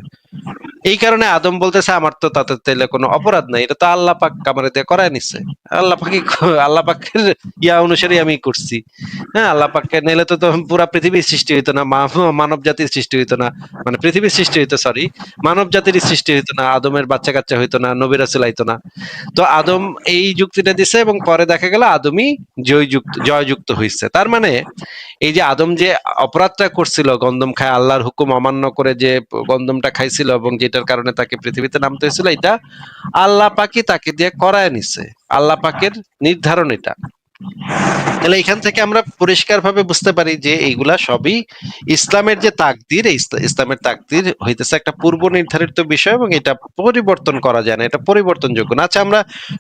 এই কারণে আদম বলতেছে, আমার তো তাতে তেলে কোনো অপরাধ নাই, এটা তো আল্লাহ পাক আমার দিয়ে করায় নিছে। আল্লাহ পাকের ইয়া অনুসারে আমি করছি। হ্যাঁ, আল্লাহ পাককে নিলে তো পুরা পৃথিবীর সৃষ্টি হইতো না, মানব জাতির সৃষ্টি হইতো না, মানে পৃথিবীর সৃষ্টি হইতো, সরি, মানব জাতির সৃষ্টি হইতো না, আদমের বাচ্চা কাচ্চা হইতো না, নবী রাসূল আইতো না। তো আদম এই যুক্তিটা দিছে এবং পরে দেখা গেল আদমই জয়যুক্ত হয়েছে। তার মানে এই যে আদম যে অপরাধটা করছিল, গন্ধম খায়, আল্লাহর হুকুম অমান্য করে যে গন্ধমটা খাইছিল এবং যেটার কারণে তাকে পৃথিবীতে নামতে হয়েছিল, এটা আল্লাহ পাকই তাকে দিয়ে করায় নিছে, আল্লাহ পাকের নির্ধারণ এটা। তাহলে এখান থেকে আমরা পরিষ্কারভাবে বুঝতে পারি যে এইগুলা সবই ইসলামের যে তাকদীর, এই ইসলামের তাকদীর হইতেছে একটা পূর্ব নির্ধারিত বিষয় এবং এটা পরিবর্তন করা যায় না, এটা পরিবর্তনযোগ্য না। আচ্ছা, আমরা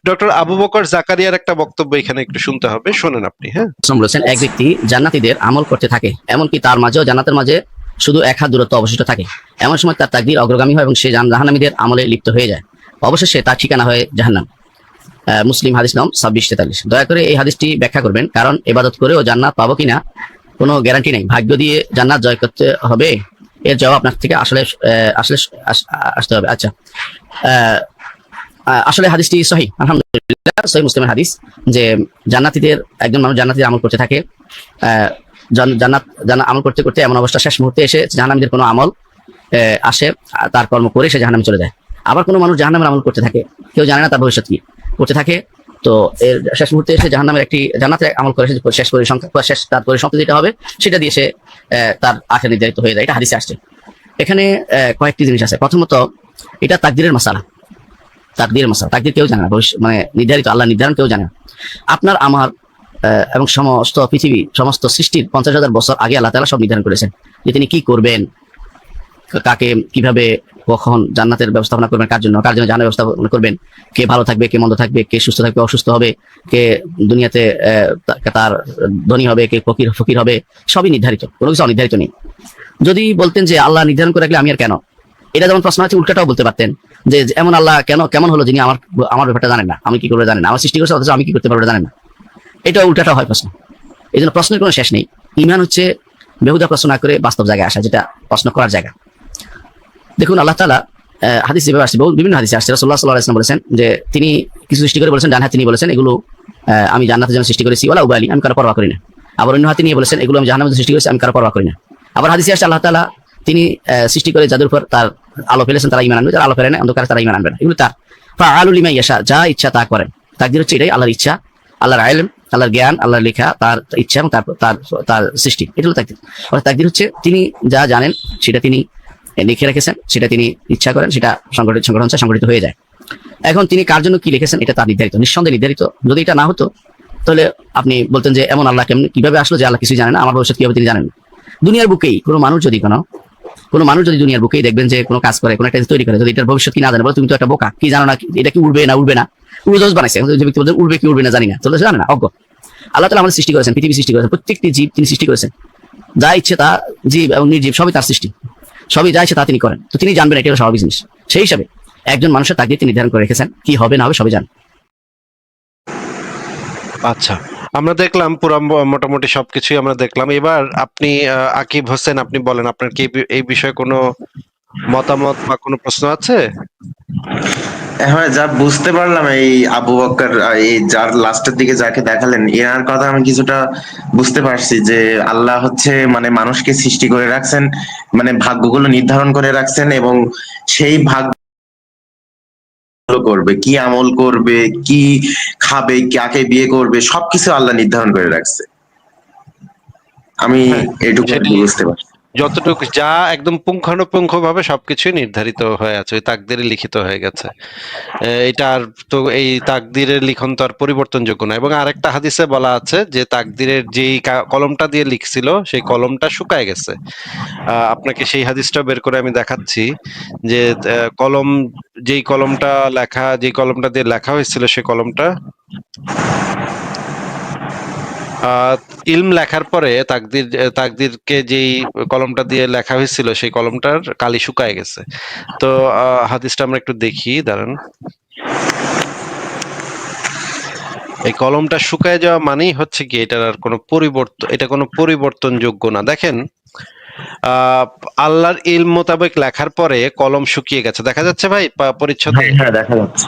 ডক্টর আবু বকর জাকারিয়ার একটা বক্তব্য এখানে একটু শুনতে হবে, শোনেন আপনি। হ্যাঁ, বলেছেন এক ব্যক্তি জান্নাতীদের আমল করতে থাকে, এমনকি তার মাঝেও জান্নাতের মাঝে শুধু এক হাত দূরত্ব অবশিষ্ট থাকে। এমন সময় তার তাকদীর অগ্রগামী হয় এবং সে জাহান্নামীদের আমলে লিপ্ত হয়ে যায়। অবশেষে তার ঠিকানা হয় জাহান্নাম। মুসলিম হাদিস নাম 2643। দয়া করে এই হাদিসটি ব্যাখ্যা করবেন, কারণ ইবাদত করেও জান্নাত পাবো কিনা কোনো গ্যারান্টি নেই। ভাগ্য দিয়ে জান্নাত জয় করতে হবে, এর জবাব আপনার থেকে আসলে আসলে আসতে হবে। আচ্ছা, আসলে হাদিসটি সহিহ, আলহামদুলিল্লাহ সহিহ মুসলিমের হাদিস, যে জান্নাতীদের একজন মানুষ জান্নাতীর আমল করতে থাকে, জান্নাত আমল করতে করতে এমন অবস্থা শেষ মুহূর্তে এসে জাহান্নামীদের কোনো আমল আসে, তার কর্ম করে সে জাহান্নামে চলে যায়। আবার কোনো মানুষ জাহান্নামের আমল করতে থাকে, কেউ জানে না তার ভবিষ্যৎ কি করতে থাকে, তো এর শেষ মুহূর্তে এসে জান্নাতের আমল করে শেষ করে শেষ তার পরিসমাপ্তি যেটা হবে সেটা দিয়ে সে তার আখের নির্ধারিত হয়ে যায়। এটা হাদিসে আসছে। এখানে কয়েকটি জিনিস আছে। প্রথমত, এটা তাকদীরের মাসালা। তাকদীর কেউ জানে না, মানে নির্ধারিত আল্লাহ নির্ধারণ কেউ জানে না। আপনার আমার এবং সমস্ত পৃথিবী, সমস্ত সৃষ্টির 50,000 বছর আগে আল্লাহ তাআলা সব নির্ধারণ করেছেন যে তিনি কি করবেন, কাকে কিভাবে কখন জান্নাতের ব্যবস্থাপনা করবেন, কার জন্য জাহান্নামের ব্যবস্থাপনা করবেন, কে ভালো থাকবে, কে মন্দ থাকবে, কে সুস্থ থাকবে, অসুস্থ হবে, কে দুনিয়াতে তার ধনী হবে, কে ফকির হবে, সবই নির্ধারিত, কোনো কিছু অনির্ধারিত নেই। যদি বলতেন যে আল্লাহ নির্ধারণ করে রাখলে আমি আর কেন, এটা যেমন প্রশ্ন আছে, উল্টাটাও বলতে পারতেন যে এমন আল্লাহ কেমন হলো যিনি আমার ব্যাপারটা জানেন না, আমি কি করবো জানেন না, আমার সৃষ্টি করছে অথচ আমি কি করতে পারবো জানেন না। এটা উল্টাটা হয় প্রশ্ন। এই জন্য প্রশ্নের কোনো শেষ নেই। ঈমান হচ্ছে বেহুদা প্রশ্ন না করে বাস্তব জায়গায় আসা, যেটা প্রশ্ন করার জায়গা। দেখুন, আল্লাহ তাআলা হাদিস যেভাবে আসছে, বিভিন্ন হাদিসে আসছে, রাসূলুল্লাহ সাল্লাল্লাহু আলাইহি ওয়াসাল্লাম বলেছেন যে তিনি কিছু সৃষ্টি করে বলেছেন ডান হাতে নিয়ে বলেছেন এগুলো আমি জান্নাতের জন্য সৃষ্টি করেছি, ওয়ালা উবালি, আমি কারো পরোয়া করি না। আবার অন্য হাতে নিয়ে বলেছেন এগুলো আমি জাহান্নামের জন্য সৃষ্টি করেছি, আমি কারো পরোয়া করি না। আবার হাদিসে আসছে আল্লাহ তাআলা তিনি সৃষ্টি করে যাদের উপর তার আলো ফেলেছেন তারা ঈমান আনবে, যারা আলো ফেলে না অন্ধকারে তারা ঈমান আনবে না। এগুলো তার ফাআলু লিমা ইয়াশা, যা ইচ্ছা তা করেন। তাকদীর হচ্ছে এটাই, আল্লাহর ইচ্ছা, আল্লাহর ইলম, আল্লাহর জ্ঞান, আল্লাহর লেখা, তার ইচ্ছা এবং তার সৃষ্টি, এটা হলো তাকদীর। তাকদীর হচ্ছে তিনি যা জানেন সেটা তিনি লিখে রেখেছেন, সেটা তিনি ইচ্ছা করেন, সেটা সংগঠিত হয়ে যায়। এখন তিনি কার জন্য কি লিখেছেন এটা তার নির্ধারিত, নিঃসন্দেহে নির্ধারিত। যদি এটা না হতো তাহলে আপনি বলতেন যে এমন আল্লাহ কিভাবে আসলো যে আল্লাহ কিছুই জানেন না, আমার ভবিষ্যৎ কিভাবে তিনি জানেন না। দুনিয়ার বুকেই কোনো মানুষ যদি দুনিয়ার বুকেই দেখবেন যে কোনো কাজ করে, কোনো একটা তৈরি করে, যদি এটার ভবিষ্যৎ কি না জানে, বলে তুমি তো একটা বোকা, কি জানো না এটা কি উড়বে না উড়োজাহাজ বানাইছে, যে ব্যক্তি বলছেন উড়বে কি উড়বে না জানি না, তাহলে জানে না, অজ্ঞ। আল্লাহ তাআলা আমাদের সৃষ্টি করেছেন, পৃথিবী সৃষ্টি করেছেন, প্রত্যেকটি জীব তিনি সৃষ্টি করেছেন, যা ইচ্ছে তা, জীব এবং নির্জীব সবই তার সৃষ্টি, সবই যা ইচ্ছে তা তিনি করেন, তো তিনি জানবেন, এটা হলো স্বাভাবিক জিনিস। সেই হিসাবে একজন মানুষের তাকদীর তিনি নির্ধারণ করে রেখেছেন, কি হবে না হবে সবই জানেন। আচ্ছা, আমরা দেখলাম পুরো মোটামুটি সবকিছুই আমরা দেখলাম। এবার আপনি আকিব হোসেন, আপনি বলেন আপনার কি এই বিষয়ে কোনো মতামত বা কোনো প্রশ্ন আছে? হ্যাঁ, যা বুঝতে পারলাম এই আবু বকর, এই যার লাস্টের দিকে যাকে দেখালেন, এনার কথা আমি কিছুটা বুঝতে পারছি যে আল্লাহ হচ্ছে মানে মানুষকে সৃষ্টি করে রাখছেন, মানে ভাগ্যগুলো নির্ধারণ করে রাখছেন, এবং সেই ভাগ্য করবে, কি আমল করবে, কি খাবে, কাকে বিয়ে করবে, সবকিছু আল্লাহ নির্ধারণ করে রাখছে। আমি এইটুকু বুঝতে পারছি। যতটুকু যা একদম পুঙ্খানুপুঙ্খ ভাবে সবকিছুই নির্ধারিত হয়ে আছে, ওই তাকদীরে লিখিত হয়ে গেছে। এটা আর তো এই তাকদীরের লিখন তো আর পরিবর্তনযোগ্য না। এবং আরেকটা হাদিসে বলা আছে যে তাকদীরের যেই কলমটা দিয়ে লিখছিল সেই কলমটা শুকায় গেছে। আপনাকে সেই হাদিসটা বের করে আমি দেখাচ্ছি যে যেই কলমটা দিয়ে লেখা হয়েছিল সেই কলমটা ইলম লেখার পরে তাকদীরকে যেই কলমটা দিয়ে লেখা হয়েছিল সেই কলমটার কালি শুকায় গেছে। তো হাদিসটা আমরা একটু দেখি, দাঁড়ান। এই কলমটা শুকায় যাওয়া মানেই হচ্ছে কি এটা কোনো পরিবর্তনযোগ্য না। দেখেন, আল্লাহর ইলম মোতাবেক লেখার পরে কলম শুকিয়ে গেছে, দেখা যাচ্ছে ভাই পরিচ্ছদ? হ্যাঁ, দেখা যাচ্ছে।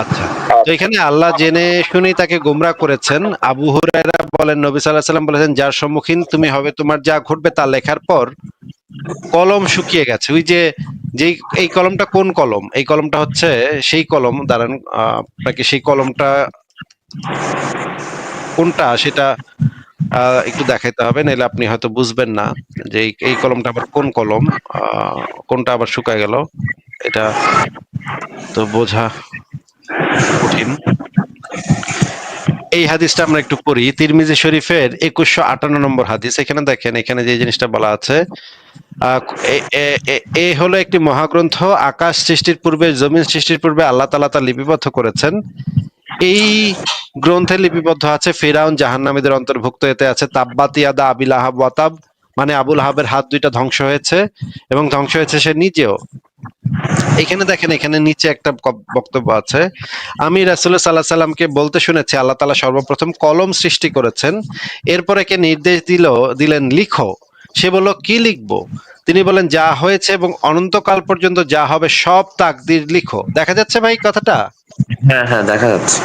আচ্ছা, তো এখানে আল্লাহ জেনে শুনেই তাকে গোমরাহ করেছেন। আবু হুরায়রা বলেন নবী সাল্লাল্লাহু আলাইহি ওয়াসাল্লাম বলেছেন যার সম্মুখীন তুমি হবে তোমার যা ঘটবে তা লেখার পর কলম শুকিয়ে গেছে। ওই যে এই কলমটা কোন কলম? এই কলমটা হচ্ছে সেই কলম, দাঁড়ান আপনাকে সেই কলমটা কোনটা সেটা একটু দেখাইতে হবে, নাহলে আপনি হয়তো বুঝবেন না যে এই কলমটা আবার কোন কলম, কোনটা আবার শুকায় গেল, এটা তো বোঝা কঠিন। এই হাদিসটা আমরা একটু পড়ি। তিরমিজি শরীফের 2158 নম্বর হাদিস। এখানে দেখেন, এখানে যে জিনিসটা বলা আছে, এ হলো একটি মহাগ্রন্থ, আকাশ সৃষ্টির পূর্বে, জমিন সৃষ্টির পূর্বে আল্লাহ তাআলা তা লিপিবদ্ধ করেছেন। এই গ্রন্থে লিপিবদ্ধ আছে ফিরাউন জাহান্নামীদের অন্তর্ভুক্ত। এতে আছে তাব্বাত ইয়াদা আবি লাহাব ওয়া তাব, মানে আবুল আহাবের হাত দুইটা ধ্বংস হয়েছে এবং ধ্বংস হয়েছে সে নিজেও। এখানে দেখেন, এখানে নিচে একটা বক্তব্য আছে, আমি রাসূলুল্লাহ সাল্লাল্লাহু আলাইহি সাল্লামকে বলতে শুনেছি আল্লাহ তাআলা সর্বপ্রথম কলম সৃষ্টি করেছেন, এরপরে কে নির্দেশ দিলেন লিখো। সে বলল কি লিখবো? তিনি বলেন যা হয়েছে এবং অনন্তকাল পর্যন্ত যা হবে সব তাকদীর লিখো। দেখা যাচ্ছে ভাই কথাটা? হ্যাঁ হ্যাঁ, দেখা যাচ্ছে।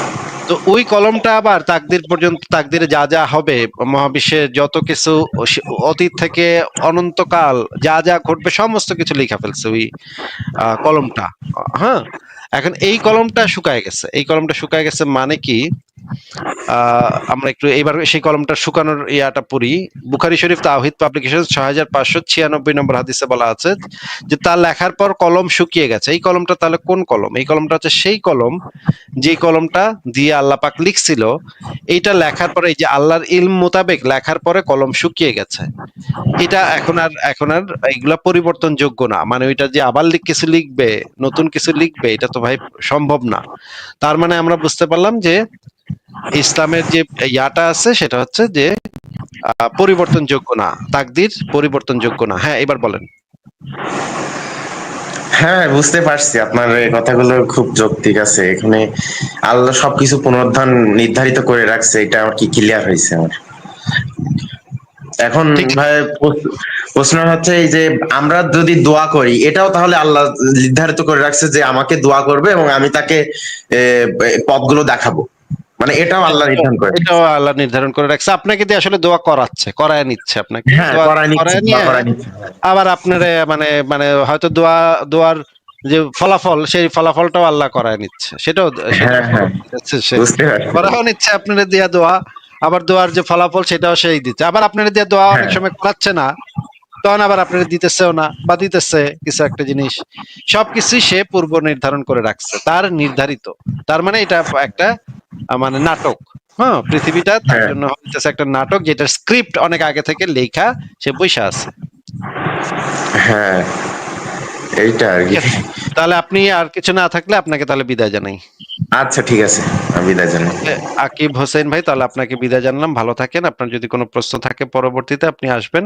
তো ওই কলমটা আবার তাকদীর পর্যন্ত, তাকদীরে যা যা হবে, মহাবিশ্বের যত কিছু অতীত থেকে অনন্তকাল যা যা ঘটবে সমস্ত কিছু লেখা ফেলছে ওই কলমটা। হ্যাঁ, এখন এই কলমটা শুকায় গেছে। এই কলমটা শুকায় গেছে মানে কি, আমরা একটু এইবার সেই কলমটা শুকানোর ইয়াটা পড়ি। বুখারী শরীফ তাওহীদ পাবলিকেশন 6596 নম্বর হাদিসে বলা আছে যে তার লেখার পর কলম শুকিয়ে গেছে। এই কলমটা তাহলে কোন কলম? এই কলমটা হচ্ছে সেই কলম যে কলমটা দিয়ে আল্লাহ পাক লিখছিল। এইটা লেখার পরে, এই যে আল্লাহর ইলম মোতাবেক লেখার পরে কলম শুকিয়ে গেছে। এটা এখন আর এগুলা পরিবর্তনযোগ্য না, মানে ওইটা যে আবার কিছু লিখবে, নতুন কিছু লিখবে, এটা তো ভাই সম্ভব না। তার মানে আমরা বুঝতে পারলাম যে ইসলামের যে ইয়াটা আছে সেটা হচ্ছে যে পরিবর্তনযোগ্য না, তাকদীর পরিবর্তনযোগ্য না। হ্যাঁ, এবার বলেন। হ্যাঁ, বুঝতে পারছি, আপনার এই কথাগুলো খুব যৌক্তিক আছে। এখানে আল্লাহ সবকিছু পুনরুত্থান নির্ধারিত করে রাখছে, এটা আমার কি ক্লিয়ার হয়েছে আমার। এখন ঠিক ভাই প্রশ্ন হচ্ছে এই যে আমরা যদি দোয়া করি, এটাও তাহলে আল্লাহ নির্ধারিত করে রাখছে যে আমাকে দোয়া করবে এবং আমি তাকে পথগুলো দেখাবো, মানে এটাও আল্লাহ নির্ধারণ করে রাখছে। এটাও আল্লাহ নির্ধারণ করে রাখছে। আপনাকে দিয়ে আসলে দোয়া করায় নিচ্ছে আপনাকে, হ্যাঁ, দোয়া করায় নিচ্ছে, করায় দোয়া নিয়ে করায় নিচ্ছে। আবার আপনারে মানে মানে হয়তো দোয়ার যে ফলাফল, সেই ফলাফলটাও আল্লাহ করায় নিচ্ছে, সেটাও হ্যাঁ হ্যাঁ, সে বুঝতে পারছি। করাও নিচ্ছে আপনারে দিয়া দোয়া, আবার দোয়ার যে ফলাফল সেটাও সেই দিচ্ছে। আবার আপনারে দিয়া দোয়া অনেক হ্যাঁ সময় করাচ্ছে না, তখন আবার আপনারা দিতেছেও না বা দিতেছে কিছু একটা জিনিস। সবকিছুই সে পূর্ব নির্ধারণ করে রাখছে, তার নির্ধারিত। তার মানে এটা একটা মানে নাটক। হ্যাঁ, পৃথিবীটা তার হ্যাঁ জন্য হইতেছে একটা নাটক, যেটার স্ক্রিপ্ট অনেক আগে থেকে লেখা, সে বইসা আছে। হ্যাঁ, এইটা আর ঠিক কি। আছে, তাহলে আপনি আর কিছু না থাকলে আপনাকে তাহলে বিদায় জানাই। আচ্ছা, ঠিক আছে, আমি বিদায় জানাই। আকিব হোসেন ভাই, তাহলে আপনাকে বিদায় জানালাম। ভালো থাকেন। আপনার যদি কোনো প্রশ্ন থাকে পরবর্তীতে আপনি আসবেন।